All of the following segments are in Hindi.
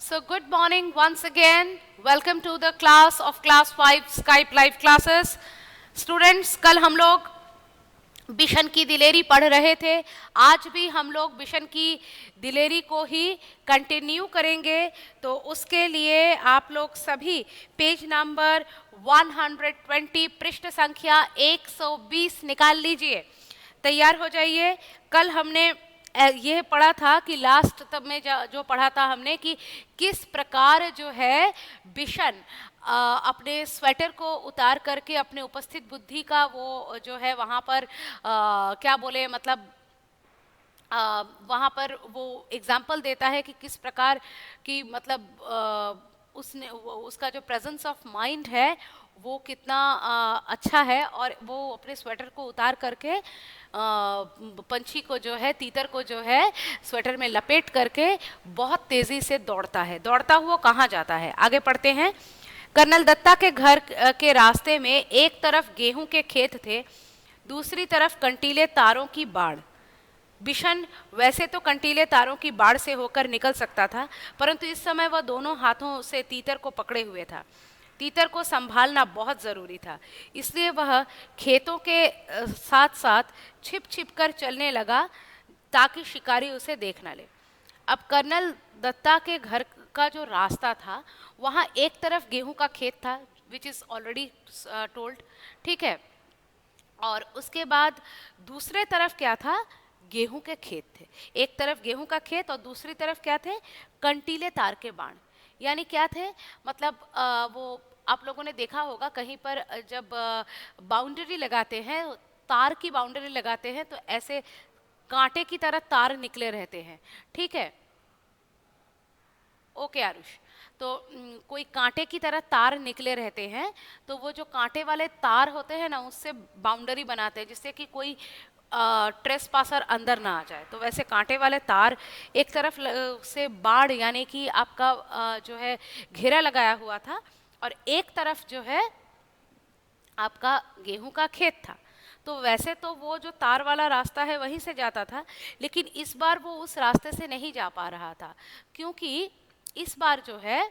So good morning once again. Welcome to the class of class 5 Skype live classes. Students, कल हम लोग बिशन की दिलेरी पढ़ रहे थे. आज भी हम लोग बिशन की दिलेरी को ही कंटिन्यू करेंगे. तो उसके लिए आप लोग सभी पेज नंबर 120 पृष्ठ संख्या 120 निकाल लीजिए. तैयार हो जाइए. कल हमने यह पढ़ा था कि लास्ट तब में जो पढ़ा था हमने कि किस प्रकार जो है बिशन अपने स्वेटर को उतार करके अपने उपस्थित बुद्धि का वो जो है वहाँ पर क्या बोले मतलब वहाँ पर वो एग्जाम्पल देता है कि किस प्रकार की मतलब उसने उसका जो प्रेजेंस ऑफ माइंड है वो कितना अच्छा है और वो अपने स्वेटर को उतार करके पंछी को जो है तीतर को जो है स्वेटर में लपेट करके बहुत तेजी से दौड़ता है. दौड़ता हुआ कहाँ जाता है, आगे पढ़ते हैं. कर्नल दत्ता के घर के रास्ते में एक तरफ गेहूं के खेत थे, दूसरी तरफ कंटीले तारों की बाढ़. बिशन वैसे तो कंटीले तारों की बाढ़ से होकर निकल सकता था, परंतु इस समय वह दोनों हाथों से तीतर को पकड़े हुए था. तीतर को संभालना बहुत ज़रूरी था, इसलिए वह खेतों के साथ साथ छिप छिप कर चलने लगा ताकि शिकारी उसे देख न ले. अब कर्नल दत्ता के घर का जो रास्ता था वहाँ एक तरफ गेहूं का खेत था, विच इज़ ऑलरेडी टोल्ड, ठीक है. और उसके बाद दूसरे तरफ क्या था, गेहूं के खेत थे. एक तरफ गेहूं का खेत और दूसरी तरफ क्या थे, कंटीले तार के बाण. यानी क्या थे, मतलब वो आप लोगों ने देखा होगा कहीं पर जब बाउंड्री लगाते हैं, तार की बाउंड्री लगाते हैं तो ऐसे कांटे की तरह तार निकले रहते हैं, ठीक है. ओके आरुष, तो कोई कांटे की तरह तार निकले रहते हैं, तो वो जो कांटे वाले तार होते हैं ना उससे बाउंड्री बनाते हैं जिससे कि कोई ट्रेस पासर अंदर ना आ जाए. तो वैसे कांटे वाले तार एक तरफ से बाढ़ यानी कि आपका जो है घेरा लगाया हुआ था और एक तरफ जो है आपका गेहूं का खेत था. तो वैसे तो वो जो तार वाला रास्ता है वहीं से जाता था, लेकिन इस बार वो उस रास्ते से नहीं जा पा रहा था क्योंकि इस बार जो है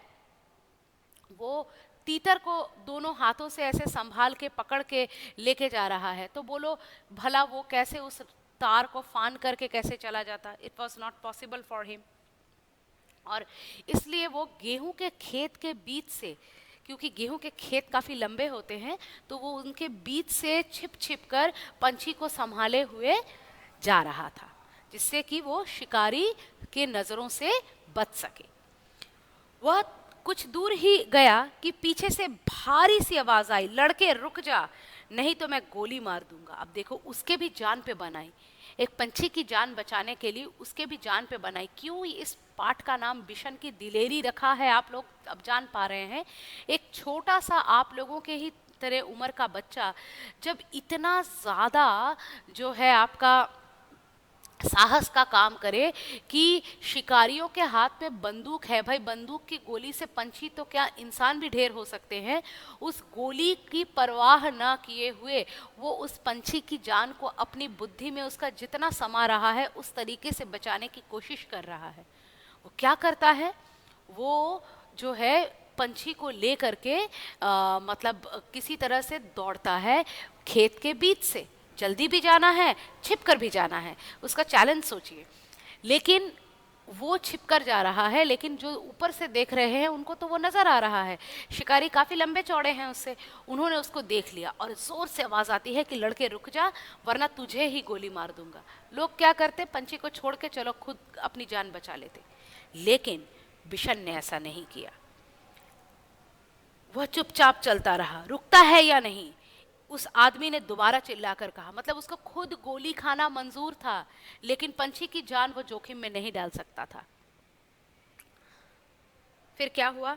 वो तीतर को दोनों हाथों से ऐसे संभाल के पकड़ के लेके जा रहा है. तो बोलो भला वो कैसे उस तार को फान करके कैसे चला जाता. It was not possible for him. और इसलिए वो गेहूं के खेत के बीच से, क्योंकि गेहूं के खेत काफ़ी लंबे होते हैं, तो वो उनके बीच से छिप छिप कर पंछी को संभाले हुए जा रहा था जिससे कि वो शिकारी के नज़रों से बच सके. वह कुछ दूर ही गया कि पीछे से भारी सी आवाज आई, लड़के रुक जा नहीं तो मैं गोली मार दूंगा. अब देखो उसके भी जान पे बनाई, एक पंछी की जान बचाने के लिए उसके भी जान पे बनाई. क्यों इस पाठ का नाम बिशन की दिलेरी रखा है आप लोग अब जान पा रहे हैं. एक छोटा सा आप लोगों के ही तरह उम्र का बच्चा जब इतना ज़्यादा जो है आपका साहस का काम करे कि शिकारियों के हाथ में बंदूक है, भाई बंदूक की गोली से पंछी तो क्या इंसान भी ढेर हो सकते हैं, उस गोली की परवाह ना किए हुए वो उस पंछी की जान को अपनी बुद्धि में उसका जितना समा रहा है उस तरीके से बचाने की कोशिश कर रहा है. वो क्या करता है, वो जो है पंछी को ले करके मतलब किसी तरह से दौड़ता है खेत के बीच से. जल्दी भी जाना है, छिप कर भी जाना है, उसका चैलेंज सोचिए. लेकिन वो छिप कर जा रहा है, लेकिन जो ऊपर से देख रहे हैं उनको तो वो नज़र आ रहा है. शिकारी काफ़ी लंबे चौड़े हैं उससे, उन्होंने उसको देख लिया और ज़ोर से आवाज़ आती है कि लड़के रुक जा वरना तुझे ही गोली मार दूंगा. लोग क्या करते, पंछी को छोड़ के चलो खुद अपनी जान बचा लेते. लेकिन बिशन ने ऐसा नहीं किया. वह चुपचाप चलता रहा. रुकता है या नहीं, उस आदमी ने दोबारा चिल्लाकर कहा. मतलब उसको खुद गोली खाना मंजूर था, लेकिन पंछी की जान वो जोखिम में नहीं डाल सकता था. फिर क्या हुआ,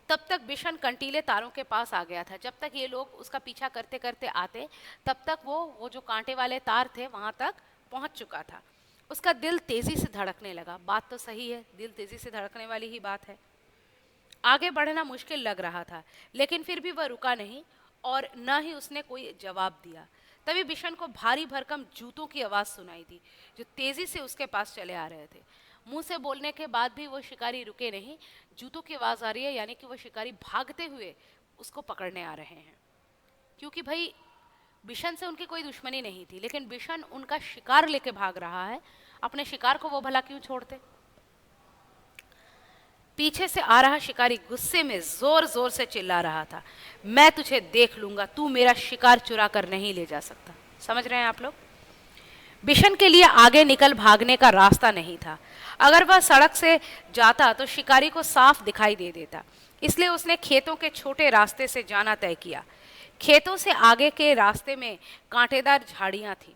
तब तक बिशन कंटीले तारों के पास आ गया था. जब तक ये लोग उसका पीछा करते करते आते तब तक वो जो कांटे वाले तार थे वहां तक पहुंच चुका था. उसका दिल तेजी से धड़कने लगा. बात तो सही है, दिल तेजी से धड़कने वाली ही बात है. आगे बढ़ना मुश्किल लग रहा था, लेकिन फिर भी वह रुका नहीं और न ही उसने कोई जवाब दिया. तभी बिशन को भारी भरकम जूतों की आवाज़ सुनाई दी जो तेज़ी से उसके पास चले आ रहे थे. मुंह से बोलने के बाद भी वो शिकारी रुके नहीं। जूतों की आवाज आ रही है, यानी कि वो शिकारी भागते हुए उसको पकड़ने आ रहे हैं। क्योंकि भाई बिशन से उनकी कोई दुश्मनी नहीं थी, लेकिन बिशन उनका शिकार लेके भाग रहा है, अपने शिकार को वो भला क्यों छोड़ते। पीछे से आ रहा शिकारी गुस्से में जोर जोर से चिल्ला रहा था, मैं तुझे देख लूंगा, तू मेरा शिकार चुरा कर नहीं ले जा सकता। समझ रहे हैं आप लोग? बिशन के लिए आगे निकल भागने का रास्ता नहीं था। अगर वह सड़क से जाता तो शिकारी को साफ दिखाई दे देता, इसलिए उसने खेतों के छोटे रास्ते से जाना तय किया। खेतों से आगे के रास्ते में कांटेदार झाड़ियां थीं।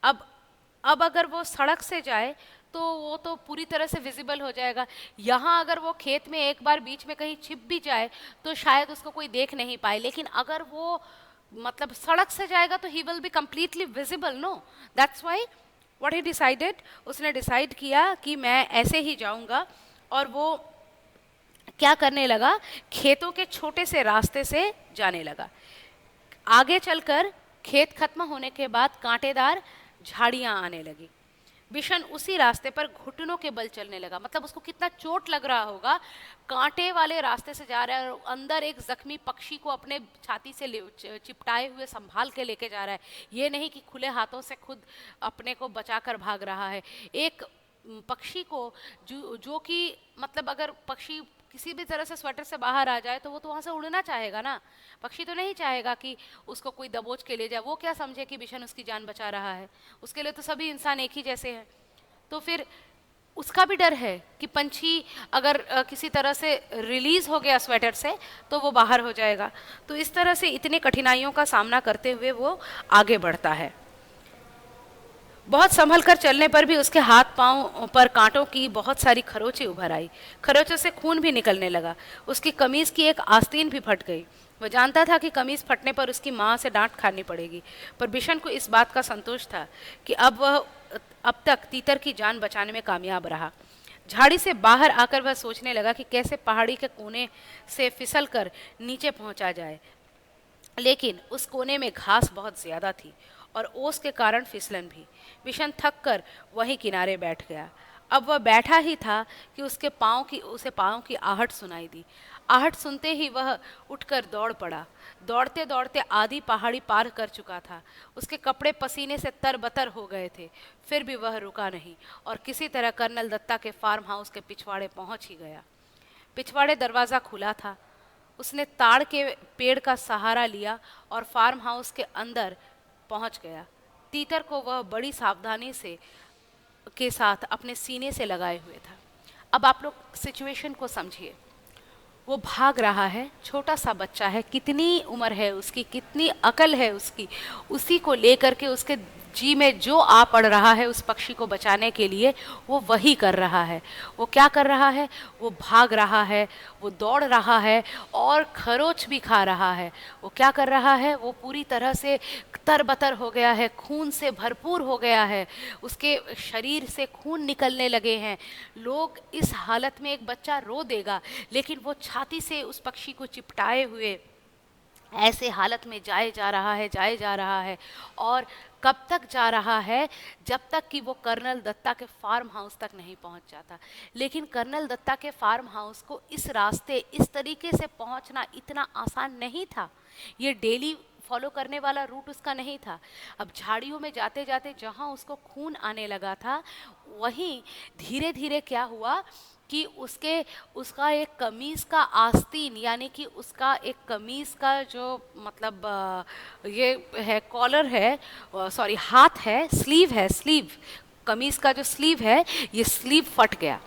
अब अगर वो सड़क से जाए तो वो तो पूरी तरह से विजिबल हो जाएगा। यहाँ अगर वो खेत में एक बार बीच में कहीं छिप भी जाए तो शायद उसको कोई देख नहीं पाए, लेकिन अगर वो मतलब सड़क से जाएगा तो he will be completely visible, no. That's why what he decided, उसने डिसाइड किया कि मैं ऐसे ही जाऊंगा। और वो क्या करने लगा, खेतों के छोटे से रास्ते से जाने लगा। आगे चलकर खेत खत्म होने के बाद कांटेदार झाड़ियां आने लगी। बिशन उसी रास्ते पर घुटनों के बल चलने लगा। मतलब उसको कितना चोट लग रहा होगा, कांटे वाले रास्ते से जा रहा है और अंदर एक जख्मी पक्षी को अपने छाती से चिपटाए हुए संभाल के लेके जा रहा है। ये नहीं कि खुले हाथों से खुद अपने को बचाकर भाग रहा है। एक पक्षी को जो कि मतलब अगर पक्षी किसी भी तरह से स्वेटर से बाहर आ जाए तो वो तो वहाँ से उड़ना चाहेगा ना। पक्षी तो नहीं चाहेगा कि उसको कोई दबोच के ले जाए। वो क्या समझे कि बिशन उसकी जान बचा रहा है। उसके लिए तो सभी इंसान एक ही जैसे हैं। तो फिर उसका भी डर है कि पंछी अगर किसी तरह से रिलीज हो गया स्वेटर से तो वो बाहर हो जाएगा। तो इस तरह से इतने कठिनाइयों का सामना करते हुए वो आगे बढ़ता है। बहुत संभल कर चलने पर भी उसके हाथ पांव पर कांटों की बहुत सारी खरोंचें उभर आई। खरोंचों से खून भी निकलने लगा। उसकी कमीज की एक आस्तीन भी फट गई। वह जानता था कि कमीज फटने पर उसकी माँ से डांट खानी पड़ेगी, पर बिशन को इस बात का संतोष था कि अब तक तीतर की जान बचाने में कामयाब रहा। झाड़ी से बाहर आकर वह सोचने लगा कि कैसे पहाड़ी के कोने से फिसल कर नीचे पहुंचा जाए, लेकिन उस कोने में घास बहुत ज्यादा थी और ओस के कारण फिसलन भी। बिशन थक कर वहीं किनारे बैठ गया। अब वह बैठा ही था कि उसे पाँव की आहट सुनाई दी। आहट सुनते ही वह उठकर दौड़ पड़ा। दौड़ते दौड़ते आधी पहाड़ी पार कर चुका था। उसके कपड़े पसीने से तरबतर हो गए थे, फिर भी वह रुका नहीं और किसी तरह कर्नल दत्ता के फार्म हाउस के पिछवाड़े पहुंच ही गया। पिछवाड़े दरवाज़ा खुला था। उसने ताड़ के पेड़ का सहारा लिया और फार्म हाउस के अंदर पहुंच गया। तीतर को वह बड़ी सावधानी से के साथ अपने सीने से लगाए हुए था। अब आप लोग सिचुएशन को समझिए। वो भाग रहा है, छोटा सा बच्चा है, कितनी उम्र है उसकी, कितनी अकल है उसकी, उसी को लेकर के उसके जी में जो आ पड़ रहा है उस पक्षी को बचाने के लिए, वो वही कर रहा है। वो क्या कर रहा है? वो भाग रहा है, वो दौड़ रहा है और खरोच भी खा रहा है। वो क्या कर रहा है? वो पूरी तरह से तरबतर हो गया है, खून से भरपूर हो गया है, उसके शरीर से खून निकलने लगे हैं। लोग इस हालत में, एक बच्चा रो देगा, लेकिन वो छाती से उस पक्षी को चिपटाए हुए ऐसे हालत में जाए जा रहा है और कब तक जा रहा है? जब तक कि वो कर्नल दत्ता के फार्म हाउस तक नहीं पहुंच जाता। लेकिन कर्नल दत्ता के फार्म हाउस को इस रास्ते, इस तरीके से पहुंचना इतना आसान नहीं था। ये डेली फॉलो करने वाला रूट उसका नहीं था। अब झाड़ियों में जाते जाते जहाँ उसको खून आने लगा था, वहीं धीरे धीरे क्या हुआ कि उसका एक कमीज का आस्तीन, यानी कि उसका एक कमीज का जो मतलब ये है कॉलर है, सॉरी हाथ है, स्लीव कमीज का जो स्लीव है, ये स्लीव फट गया,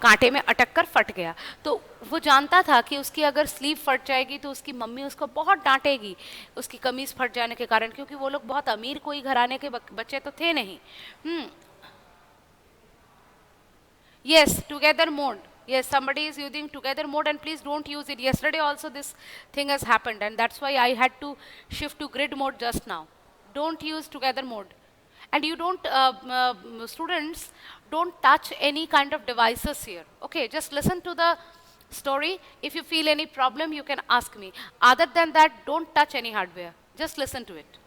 कांटे में अटक कर फट गया। तो वो जानता था कि उसकी अगर स्लीव फट जाएगी तो उसकी मम्मी उसको बहुत डांटेगी उसकी कमीज फट जाने के कारण, क्योंकि वो लोग बहुत अमीर कोई घराने के बच्चे तो थे नहीं। Yes, together mode. Yes, somebody is using together mode and please don't use it. Yesterday also this thing has happened and that's why I had to shift to grid mode just now. Don't use together mode. And you don't, students, don't touch any kind of devices here. Okay, just listen to the story. If you feel any problem, you can ask me. Other than that, don't touch any hardware. Just listen to it.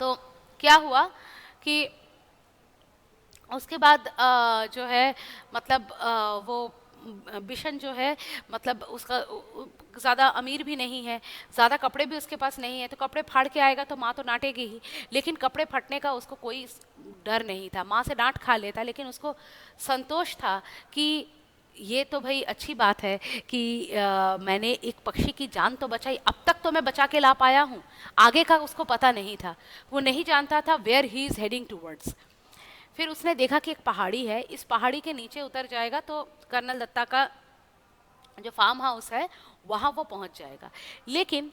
तो क्या हुआ कि उसके बाद जो है मतलब वो बिशन जो है मतलब उसका ज़्यादा अमीर भी नहीं है, ज़्यादा कपड़े भी उसके पास नहीं है, तो कपड़े फाड़ के आएगा तो माँ तो डांटेगी ही। लेकिन कपड़े फटने का उसको कोई डर नहीं था, माँ से डांट खा लेता लेकिन उसको संतोष था कि ये तो भाई अच्छी बात है कि मैंने एक पक्षी की जान तो बचाई, अब तक तो मैं बचा के ला पाया हूँ। आगे का उसको पता नहीं था, वो नहीं जानता था where he is heading towards. फिर उसने देखा कि एक पहाड़ी है, इस पहाड़ी के नीचे उतर जाएगा तो कर्नल दत्ता का जो फार्म हाउस है वहाँ वो पहुँच जाएगा। लेकिन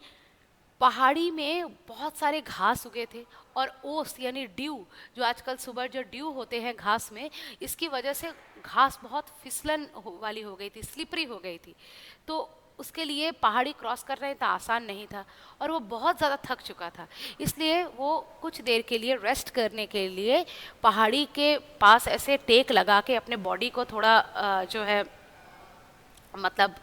पहाड़ी में बहुत सारे घास उगे थे और ओस यानी ड्यू, जो आजकल सुबह जो ड्यू होते हैं घास में, इसकी वजह से घास बहुत फिसलन वाली हो गई थी, स्लिपरी हो गई थी। तो उसके लिए पहाड़ी क्रॉस करना इतना आसान नहीं था और वो बहुत ज़्यादा थक चुका था। इसलिए वो कुछ देर के लिए रेस्ट करने के लिए पहाड़ी के पास ऐसे टेक लगा के अपने बॉडी को थोड़ा जो है मतलब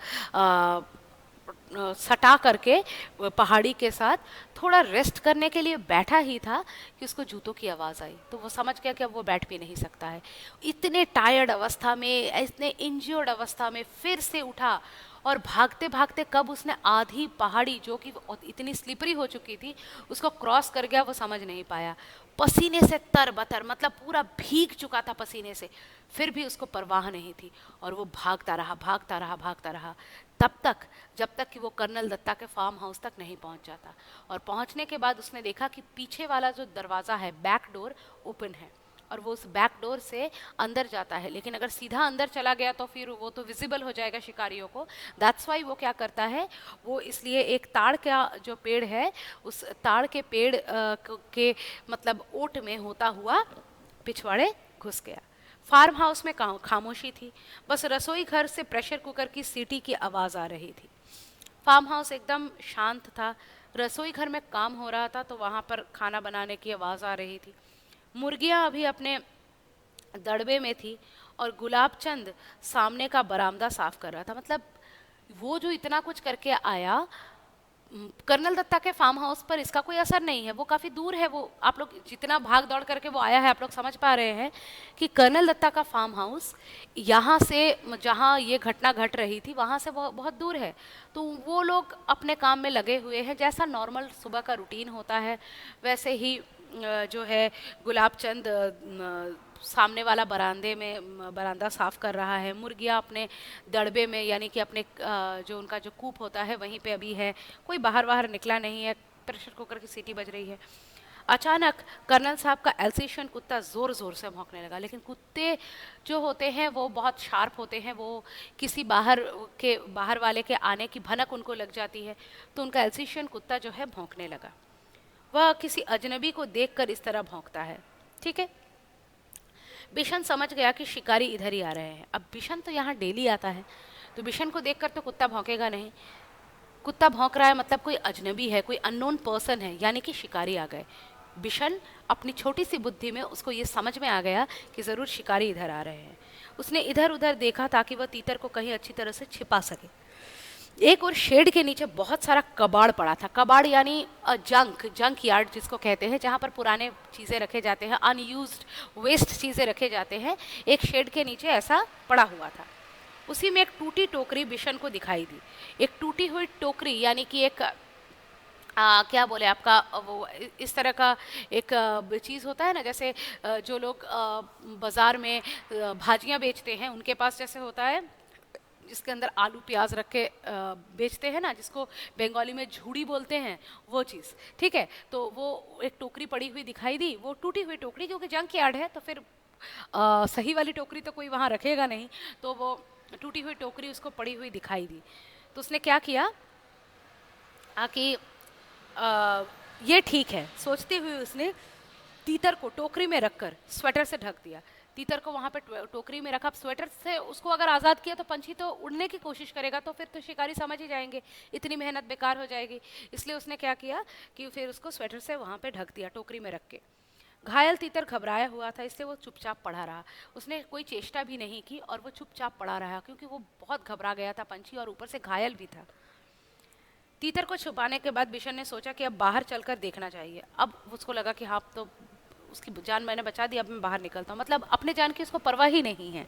सटा करके पहाड़ी के साथ थोड़ा रेस्ट करने के लिए बैठा ही था कि उसको जूतों की आवाज़ आई। तो वो समझ गया कि अब वो बैठ भी नहीं सकता है। इतने टायर्ड अवस्था में, इतने इंज्योर्ड अवस्था में फिर से उठा और भागते भागते कब उसने आधी पहाड़ी जो कि इतनी स्लिपरी हो चुकी थी उसको क्रॉस कर गया वो समझ नहीं पाया। पसीने से तरबतर मतलब पूरा भीग चुका था पसीने से, फिर भी उसको परवाह नहीं थी और वो भागता रहा भागता रहा भागता रहा तब तक जब तक कि वो कर्नल दत्ता के फार्म हाउस तक नहीं पहुंच जाता। और पहुंचने के बाद उसने देखा कि पीछे वाला जो दरवाज़ा है, बैक डोर, ओपन है और वो उस बैक डोर से अंदर जाता है। लेकिन अगर सीधा अंदर चला गया तो फिर वो तो विजिबल हो जाएगा शिकारियों को। दैट्स वाई वो क्या करता है, वो इसलिए एक ताड़ का जो पेड़ है उस ताड़ के पेड़ के मतलब ओट में होता हुआ पिछवाड़े घुस गया। फार्म हाउस में खामोशी थी, बस रसोई घर से प्रेशर कुकर की सीटी की आवाज़ आ रही थी। फार्म हाउस एकदम शांत था। रसोई घर में काम हो रहा था तो वहाँ पर खाना बनाने की आवाज़ आ रही थी। मुर्गियाँ अभी अपने दड़बे में थी और गुलाब चंद सामने का बरामदा साफ कर रहा था। मतलब वो जो इतना कुछ करके आया, कर्नल दत्ता के फार्म हाउस पर इसका कोई असर नहीं है, वो काफ़ी दूर है। वो आप लोग जितना भाग दौड़ करके वो आया है आप लोग समझ पा रहे हैं कि कर्नल दत्ता का फार्म हाउस यहाँ से जहाँ ये घटना घट रही थी वहाँ से बहुत दूर है। तो वो लोग अपने काम में लगे हुए हैं, जैसा नॉर्मल सुबह का रूटीन होता है वैसे ही जो है गुलाब चंद सामने वाला बरामदे में बरामदा साफ कर रहा है। मुर्गियाँ अपने दड़बे में यानी कि अपने जो उनका जो कूप होता है वहीं पे अभी है, कोई बाहर बाहर निकला नहीं है। प्रेशर कुकर की सीटी बज रही है। अचानक कर्नल साहब का एल्सेशियन कुत्ता ज़ोर ज़ोर से भौंकने लगा। लेकिन कुत्ते जो होते हैं वो बहुत शार्प होते हैं, वो किसी बाहर वाले के आने की भनक उनको लग जाती है। तो उनका एल्सेशियन कुत्ता जो है भौंकने लगा। वह किसी अजनबी को देखकर इस तरह भौंकता है, ठीक है। बिशन समझ गया कि शिकारी इधर ही आ रहे हैं। अब बिशन तो यहाँ डेली आता है, तो बिशन को देखकर तो कुत्ता भौंकेगा नहीं। कुत्ता भौंक रहा है मतलब कोई अजनबी है, कोई अननोन पर्सन है, यानी कि शिकारी आ गए। बिशन अपनी छोटी सी बुद्धि में उसको ये समझ में आ गया कि ज़रूर शिकारी इधर आ रहे हैं। उसने इधर उधर देखा ताकि वह तीतर को कहीं अच्छी तरह से छिपा सके। एक और शेड के नीचे बहुत सारा कबाड़ पड़ा था। कबाड़ यानी जंक यार्ड जिसको कहते हैं, जहाँ पर पुराने चीज़ें रखे जाते हैं, अनयूज्ड वेस्ट चीज़ें रखे जाते हैं। एक शेड के नीचे ऐसा पड़ा हुआ था। उसी में एक टूटी टोकरी बिशन को दिखाई दी। एक टूटी हुई टोकरी यानी कि एक क्या बोले आपका वो इस तरह का एक चीज़ होता है ना, जैसे जो लोग बाज़ार में भाजियाँ बेचते हैं उनके पास जैसे होता है जिसके अंदर आलू प्याज रख के बेचते हैं ना, जिसको बंगाली में झूड़ी बोलते हैं, वो चीज़, ठीक है। तो वो एक टोकरी पड़ी हुई दिखाई दी, वो टूटी हुई टोकरी जो कि जंक यार्ड है, तो फिर सही वाली टोकरी तो कोई वहाँ रखेगा नहीं, तो वो टूटी हुई टोकरी उसको पड़ी हुई दिखाई दी। तो उसने क्या किया कि ये ठीक है सोचते हुए उसने तीतर को टोकरी में रखकर स्वेटर से ढक दिया। तीतर को वहां पे टोकरी में रखा। स्वेटर से उसको अगर आज़ाद किया तो पंछी तो उड़ने की कोशिश करेगा, तो फिर तो शिकारी समझ ही जाएंगे, इतनी मेहनत बेकार हो जाएगी। इसलिए उसने क्या किया कि फिर उसको स्वेटर से वहां पे ढक दिया टोकरी में रख के। घायल तीतर घबराया हुआ था, इसलिए वो चुपचाप पड़ा रहा। उसने कोई चेष्टा भी नहीं की और वो चुपचाप पड़ा रहा क्योंकि वो बहुत घबरा गया था पंछी, और ऊपर से घायल भी था। तीतर को छुपाने के बाद बिशन ने सोचा कि अब बाहर चलकर देखना चाहिए। अब उसको लगा कि हाँ, तो उसकी जान मैंने बचा दी, अब मैं बाहर निकलता हूँ। मतलब अपने जान की उसको परवाह ही नहीं है।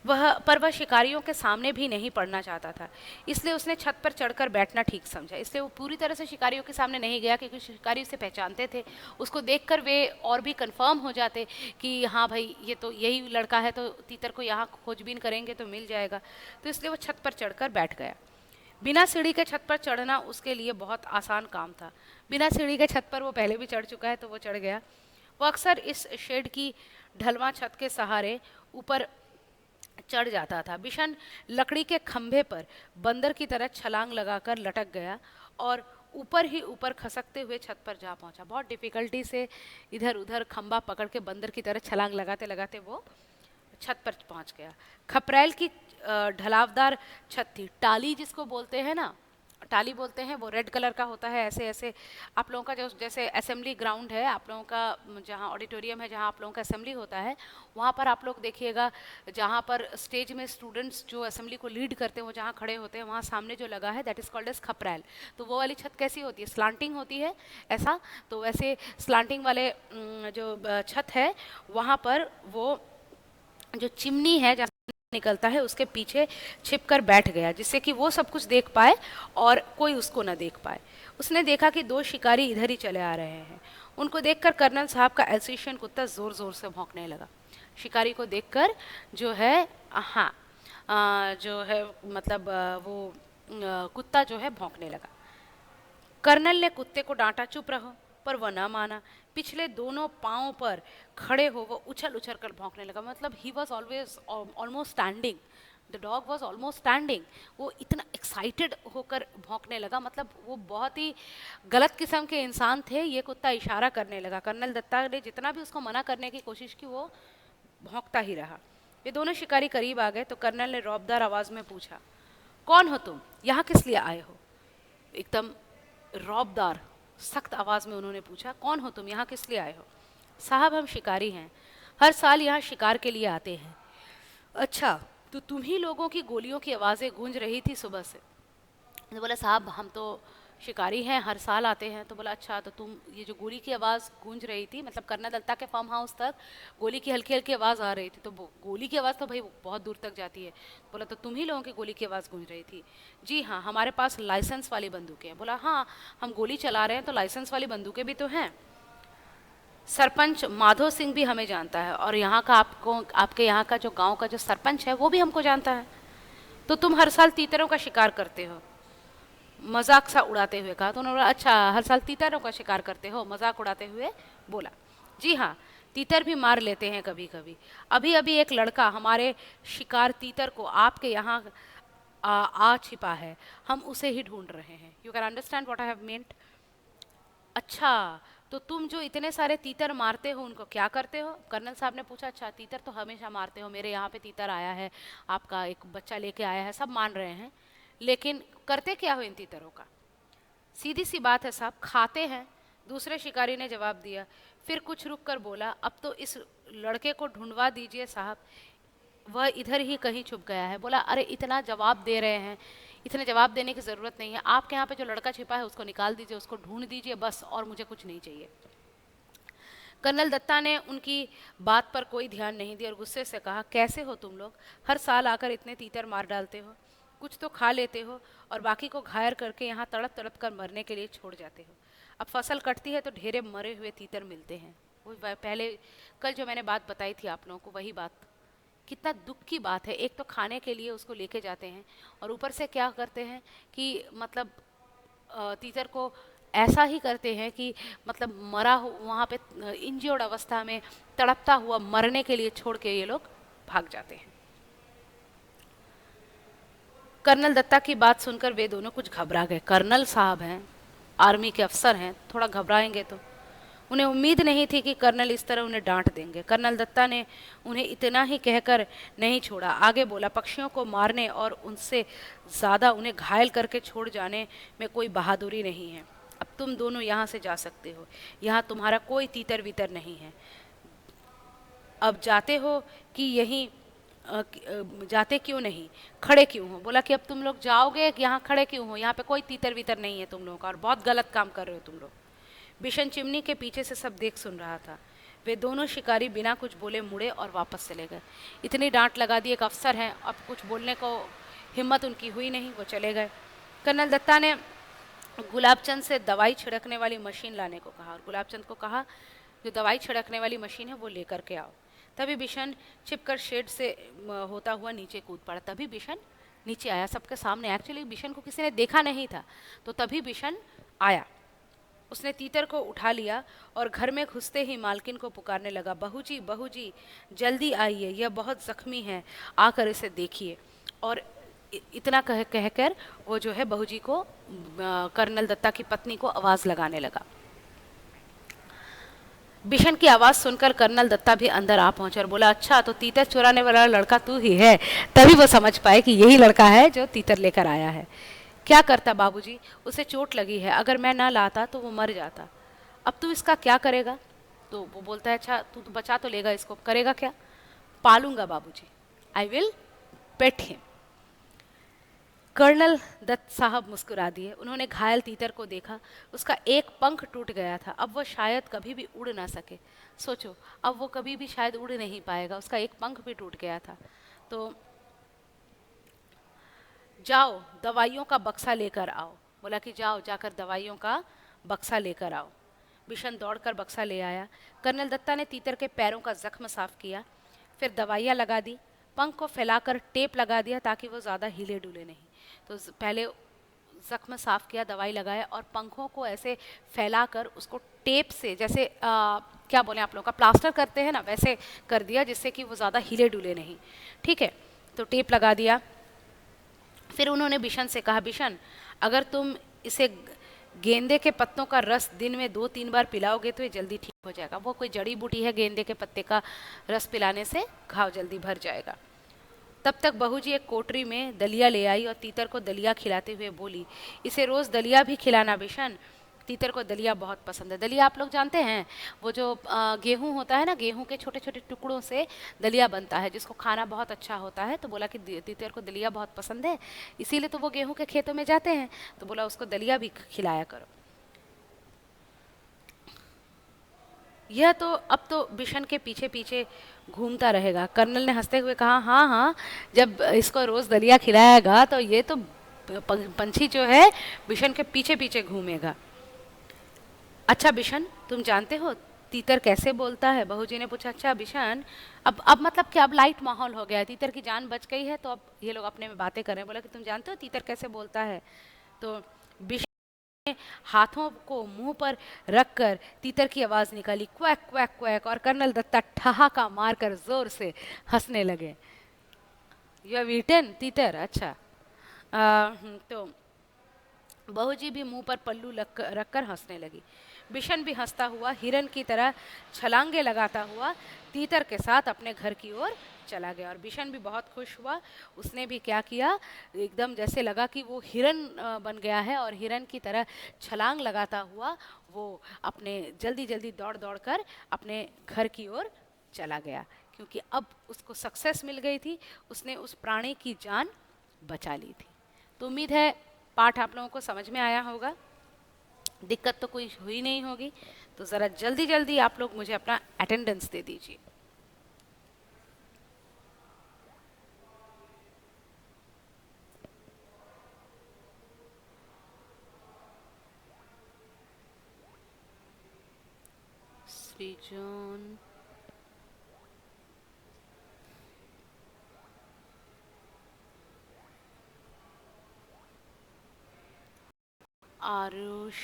वह शिकारियों के सामने भी नहीं पड़ना चाहता था, इसलिए उसने छत पर चढ़कर बैठना ठीक समझा। इसलिए वो पूरी तरह से शिकारियों के सामने नहीं गया, क्योंकि शिकारी उसे पहचानते थे। उसको देखकर वे और भी कंफर्म हो जाते कि हाँ भाई ये तो यही लड़का है, तो तीतर को यहाँ खोजबीन करेंगे तो मिल जाएगा। तो इसलिए वो छत पर चढ़कर बैठ गया। बिना सीढ़ी के छत पर चढ़ना उसके लिए बहुत आसान काम था। बिना सीढ़ी के छत पर वो पहले भी चढ़ चुका है, तो वो चढ़ गया। वो अक्सर इस शेड की ढलवां छत के सहारे ऊपर चढ़ जाता था। बिशन लकड़ी के खंभे पर बंदर की तरह छलांग लगाकर लटक गया और ऊपर ही ऊपर खसकते हुए छत पर जा पहुंचा। बहुत डिफिकल्टी से इधर उधर खंभा पकड़ के बंदर की तरह छलांग लगाते लगाते वो छत पर पहुंच गया। खपरेल की ढलावदार छत थी। टाली जिसको बोलते हैं ना, टाली बोलते हैं, वो रेड कलर का होता है। ऐसे ऐसे आप लोगों का जो जैसे असेंबली ग्राउंड है, आप लोगों का जहाँ ऑडिटोरियम है, जहाँ आप लोगों का असेंबली होता है, वहाँ पर आप लोग देखिएगा जहाँ पर स्टेज में स्टूडेंट्स जो असेंबली को लीड करते हैं वो जहाँ खड़े होते हैं, वहाँ सामने जो लगा है दैट इज़ कॉल्ड एज खपरेल। तो वो वाली छत कैसी होती है, स्लांटिंग होती है ऐसा। तो वैसे स्लांटिंग वाले जो छत है वहाँ पर वो जो चिमनी है जहाँ निकलता है उसके पीछे छिपकर बैठ गया, जिससे कि वो सब कुछ देख पाए और कोई उसको ना देख पाए। उसने देखा कि दो शिकारी इधर ही चले आ रहे हैं। उनको देखकर कर्नल साहब का एल्सेशियन कुत्ता जोर जोर से भौंकने लगा। शिकारी को देखकर जो है, हाँ, जो है मतलब वो कुत्ता जो है भौंकने लगा। कर्नल ने कुत्ते को डांटा, चुप रहो, पर वह ना माना। पिछले दोनों पाँव पर खड़े हो वो उछल उछल कर भौंकने लगा। मतलब he was always almost standing, the dog was almost standing. वो इतना एक्साइटेड होकर भौंकने लगा, मतलब वो बहुत ही गलत किस्म के इंसान थे। ये कुत्ता इशारा करने लगा। कर्नल दत्ता ने जितना भी उसको मना करने की कोशिश की, वो भौंकता ही रहा। ये दोनों शिकारी करीब आ गए तो कर्नल ने रौबदार आवाज में पूछा, कौन हो तुम, यहाँ किस लिए आए हो? एकदम रौबदार सख्त आवाज में उन्होंने पूछा, कौन हो तुम, यहाँ किस लिए आए हो? साहब हम शिकारी हैं, हर साल यहाँ शिकार के लिए आते हैं। अच्छा, तो तुम ही लोगों की गोलियों की आवाज़ें गूंज रही थी सुबह से? तो बोला साहब हम तो शिकारी हैं, हर साल आते हैं। तो बोला अच्छा, तो तुम ये जो गोली की आवाज़ गूंज रही थी, मतलब कर्नल दत्ता के फार्म हाउस तक गोली की हल्की हल्की आवाज़ आ रही थी, तो गोली की आवाज़ तो भाई बहुत दूर तक जाती है। बोला तो तुम ही लोगों की गोली की आवाज़ गूंज रही थी? जी हाँ, हमारे पास लाइसेंस वाली बंदूकें हैं। बोला हाँ, हम गोली चला रहे हैं तो लाइसेंस वाली बंदूकें भी तो हैं। सरपंच माधो सिंह भी हमें जानता है, और यहाँ का आपके यहाँ का जो गाँव का जो सरपंच है वो भी हमको जानता है। तो तुम हर साल तीतरों का शिकार करते हो? मजाक सा उड़ाते हुए कहा। तो उन्होंने बोला अच्छा, हर साल तीतरों का शिकार करते हो? मजाक उड़ाते हुए बोला। जी हाँ, तीतर भी मार लेते हैं कभी कभी। अभी अभी एक लड़का हमारे शिकार तीतर को आपके यहाँ आ छिपा है, हम उसे ही ढूंढ रहे हैं। You can understand what I have मेंट। अच्छा, तो तुम जो इतने सारे तीतर मारते हो उनको क्या करते हो? कर्नल साहब ने पूछा। अच्छा, तीतर तो हमेशा मारते हो, मेरे यहाँ पे तीतर आया है, आपका एक बच्चा लेके आया है, सब मान रहे हैं, लेकिन करते क्या हो इन तीतरों का? सीधी सी बात है साहब, खाते हैं। दूसरे शिकारी ने जवाब दिया। फिर कुछ रुक कर बोला, अब तो इस लड़के को ढूंढवा दीजिए साहब, वह इधर ही कहीं छुप गया है। बोला अरे इतना जवाब दे रहे हैं, इतने जवाब देने की ज़रूरत नहीं है, आपके यहाँ पे जो लड़का छिपा है उसको निकाल दीजिए, उसको ढूंढ दीजिए बस, और मुझे कुछ नहीं चाहिए। कर्नल दत्ता ने उनकी बात पर कोई ध्यान नहीं दिया और गुस्से से कहा, कैसे हो तुम लोग, हर साल आकर इतने तीतर मार डालते हो, कुछ तो खा लेते हो और बाकी को घायल करके यहाँ तड़प तड़प कर मरने के लिए छोड़ जाते हो। अब फसल कटती है तो ढेरे मरे हुए तीतर मिलते हैं। वो पहले कल जो मैंने बात बताई थी आप लोगों को, वही बात। कितना दुख की बात है, एक तो खाने के लिए उसको लेके जाते हैं और ऊपर से क्या करते हैं कि मतलब तीतर को ऐसा ही करते हैं कि मतलब मरा हो वहाँ पे इंज्योर्ड अवस्था में तड़पता हुआ मरने के लिए छोड़ के ये लोग भाग जाते हैं। कर्नल दत्ता की बात सुनकर वे दोनों कुछ घबरा गए। कर्नल साहब हैं, आर्मी के अफसर हैं, थोड़ा घबराएंगे तो। उन्हें उम्मीद नहीं थी कि कर्नल इस तरह उन्हें डांट देंगे। कर्नल दत्ता ने उन्हें इतना ही कहकर नहीं छोड़ा, आगे बोला, पक्षियों को मारने और उनसे ज़्यादा उन्हें घायल करके छोड़ जाने में कोई बहादुरी नहीं है। अब तुम दोनों यहाँ से जा सकते हो, यहाँ तुम्हारा कोई तीतर वीतर नहीं है। अब जाते हो कि यहीं जाते क्यों नहीं, खड़े क्यों हो? बोला कि अब तुम लोग जाओगे, यहाँ खड़े क्यों हो, यहाँ पे कोई तीतर वीतर नहीं है तुम लोगों का, और बहुत गलत काम कर रहे हो तुम लोग। बिशन चिमनी के पीछे से सब देख सुन रहा था। वे दोनों शिकारी बिना कुछ बोले मुड़े और वापस चले गए। इतनी डांट लगा दी, एक अफसर हैं, अब कुछ बोलने को हिम्मत उनकी हुई नहीं, वो चले गए। कर्नल दत्ता ने गुलाबचंद से दवाई छिड़कने वाली मशीन लाने को कहा और गुलाबचंद को कहा जो दवाई छिड़कने वाली मशीन है वो लेकर के आओ। तभी बिशन छिपकर शेड से होता हुआ नीचे कूद पड़ा। तभी बिशन नीचे आया सबके सामने। एक्चुअली बिशन को किसी ने देखा नहीं था, तो तभी बिशन आया। उसने तीतर को उठा लिया और घर में घुसते ही मालकिन को पुकारने लगा, बहू जी जल्दी आइए, यह बहुत जख्मी है, आकर इसे देखिए। और इतना कहकर वो जो है बहू जी को, कर्नल दत्ता की पत्नी को आवाज लगाने लगा। बिशन की आवाज सुनकर कर्नल दत्ता भी अंदर आ पहुंचा और बोला, अच्छा तो तीतर चुराने वाला लड़का तू ही है। तभी वो समझ पाए कि यही लड़का है जो तीतर लेकर आया है। क्या करता बाबूजी, उसे चोट लगी है, अगर मैं ना लाता तो वो मर जाता। अब तू इसका क्या करेगा? तो वो बोलता है, अच्छा तू तो बचा तो लेगा इसको, करेगा क्या? पालूंगा बाबूजी, I will pet him. Colonel Dutt साहब मुस्कुरा दिए। उन्होंने घायल तीतर को देखा, उसका एक पंख टूट गया था, अब वो शायद कभी भी उड़ ना सके। सोचो, अब वो कभी भी शायद उड़ नहीं पाएगा, उसका एक पंख भी टूट गया था। तो जाओ दवाइयों का बक्सा लेकर आओ। बोला कि जाओ जाकर दवाइयों का बक्सा लेकर आओ। बिशन दौड़कर बक्सा ले आया। कर्नल दत्ता ने तीतर के पैरों का जख्म साफ किया, फिर दवाइयाँ लगा दी, पंख को फैलाकर टेप लगा दिया ताकि वो ज़्यादा हिले डुले नहीं। तो पहले जख्म साफ किया, दवाई लगाया और पंखों को ऐसे फैलाकर उसको टेप से, जैसे क्या बोले आप लोगों का प्लास्टर करते हैं ना, वैसे कर दिया जिससे कि वो ज़्यादा हिले डुले नहीं। ठीक है, तो टेप लगा दिया। फिर उन्होंने बिशन से कहा, बिशन अगर तुम इसे गेंदे के पत्तों का रस दिन में 2-3 बार पिलाओगे तो ये जल्दी ठीक हो जाएगा। वो कोई जड़ी बूटी है, गेंदे के पत्ते का रस पिलाने से घाव जल्दी भर जाएगा। तब तक बहू जी एक कोटरी में दलिया ले आई और तीतर को दलिया खिलाते हुए बोली, इसे रोज़ दलिया भी खिलाना बिशन, तीतर को दलिया बहुत पसंद है। दलिया आप लोग जानते हैं, वो जो गेहूं होता है ना, गेहूं के छोटे छोटे टुकड़ों से दलिया बनता है जिसको खाना बहुत अच्छा होता है। तो बोला कि तीतर को दलिया बहुत पसंद है, इसीलिए तो वो गेहूं के खेतों में जाते हैं, तो बोला उसको दलिया भी खिलाया करो। यह तो अब तो बिशन के पीछे पीछे घूमता रहेगा। कर्नल ने हंसते हुए कहा, हाँ हाँ, जब इसको रोज दलिया खिलाएगा तो ये तो पंछी जो है बिशन के पीछे पीछे घूमेगा। अच्छा बिशन, तुम जानते हो तीतर कैसे बोलता है? बहू जी ने पूछा। अच्छा बिशन, अब मतलब कि अब लाइट माहौल हो गया है, तीतर की जान बच गई है, तो अब ये लोग अपने में बातें कर रहे हैं। बोला कि तुम जानते हो तीतर कैसे बोलता है? तो बिशन हाथों को मुंह पर रखकर तीतर की आवाज निकाली, क्वैक क्वैक क्वैक, और कर्नल दत्ता ठहाका मारकर जोर से हंसने लगे। यू हैव ईटन तीतर? अच्छा। तो बहू जी भी मुंह पर पल्लू रखकर हंसने लगी। बिशन भी हंसता हुआ हिरन की तरह छलांगे लगाता हुआ तीतर के साथ अपने घर की ओर चला गया। और बिशन भी बहुत खुश हुआ। उसने भी क्या किया, एकदम जैसे लगा कि वो हिरन बन गया है और हिरन की तरह छलांग लगाता हुआ वो अपने जल्दी जल्दी दौड़ दौड़ कर अपने घर की ओर चला गया, क्योंकि अब उसको सक्सेस मिल गई थी, उसने उस प्राणी की जान बचा ली थी। तो उम्मीद है पाठ आप लोगों को समझ में आया होगा, दिक्कत तो कोई हुई नहीं होगी। तो ज़रा जल्दी जल्दी आप लोग मुझे अपना अटेंडेंस दे दीजिए। सृजन, आरुष,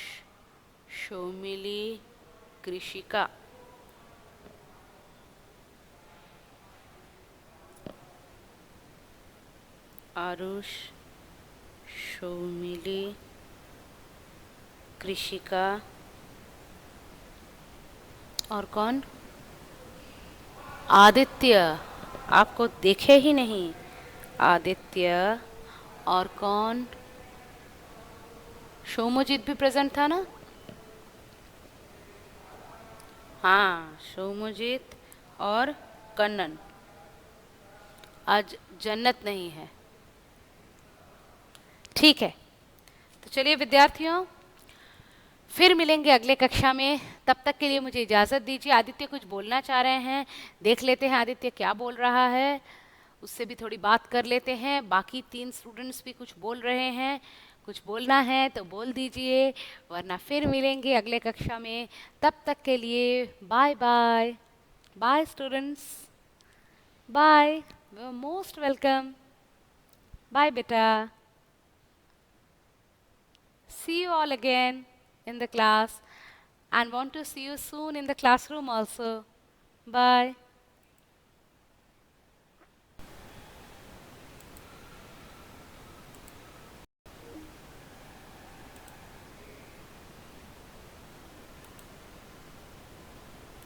शोमिली, कृषिका। आरुष, शोमिली, कृषिका और कौन? आदित्य। आपको देखे ही नहीं। आदित्य और कौन? सोमोजीत भी प्रेजेंट था ना? हाँ, सोमोजीत और कन्नन। आज जन्नत नहीं है। ठीक है, तो चलिए विद्यार्थियों, फिर मिलेंगे अगले कक्षा में, तब तक के लिए मुझे इजाज़त दीजिए। आदित्य कुछ बोलना चाह रहे हैं, देख लेते हैं आदित्य क्या बोल रहा है, उससे भी थोड़ी बात कर लेते हैं। बाकी 3 स्टूडेंट्स भी कुछ बोल रहे हैं, कुछ बोलना है तो बोल दीजिए, वरना फिर मिलेंगे अगले कक्षा में। तब तक के लिए bye bye. Bye students, bye, most welcome. Bye बेटा, see you all again in the class and want to see you soon in the classroom also. Bye.